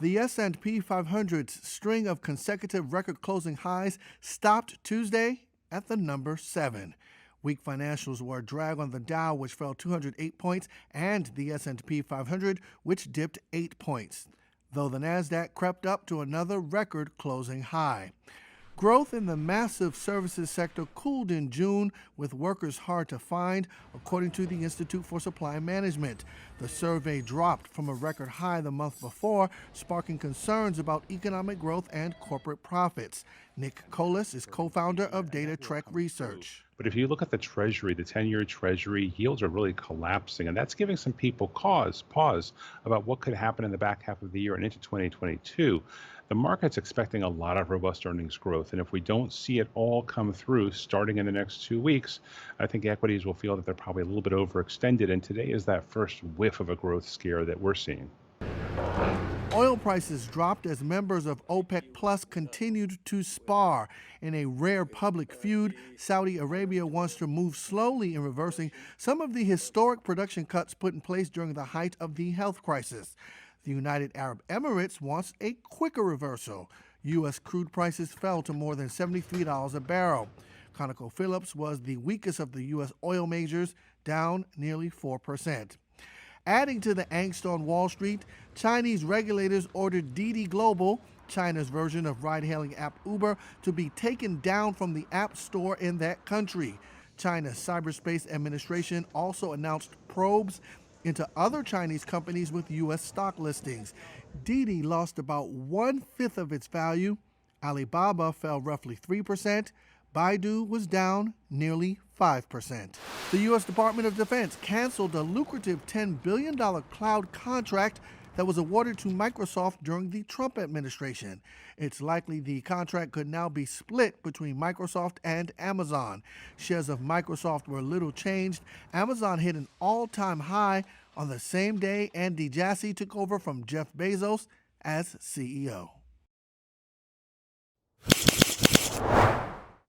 The S&P 500's string of consecutive record-closing highs stopped Tuesday at the number 7. Weak financials were a drag on the Dow, which fell 208 points, and the S&P 500, which dipped 8 points, though the Nasdaq crept up to another record-closing high. Growth in the massive services sector cooled in June, with workers hard to find, according to the Institute for Supply Management. The survey dropped from a record high the month before, sparking concerns about economic growth and corporate profits. Nick Colas is co-founder of Data Trek Research. But if you look at the Treasury, the 10-year Treasury yields are really collapsing, and that's giving some people pause about what could happen in the back half of the year and into 2022. The market's expecting a lot of robust earnings growth, and if we don't see it all come through starting in the next 2 weeks, I think equities will feel that they're probably a little bit overextended, and today is that first whiff of a growth scare that we're seeing. Oil prices dropped as members of OPEC Plus continued to spar. In a rare public feud, Saudi Arabia wants to move slowly in reversing some of the historic production cuts put in place during the height of the health crisis. The United Arab Emirates wants a quicker reversal. U.S. crude prices fell to more than $73 a barrel. ConocoPhillips was the weakest of the U.S. oil majors, down nearly 4%. Adding to the angst on Wall Street, Chinese regulators ordered Didi Global, China's version of ride-hailing app Uber, to be taken down from the App Store in that country. China's Cyberspace Administration also announced probes into other Chinese companies with U.S. stock listings. Didi lost about 1/5 of its value. Alibaba fell roughly 3%. Baidu was down nearly 5%. The U.S. Department of Defense canceled a lucrative $10 billion cloud contract that was awarded to Microsoft during the Trump administration. It's likely the contract could now be split between Microsoft and Amazon. Shares of Microsoft were little changed. Amazon hit an all-time high on the same day Andy Jassy took over from Jeff Bezos as CEO.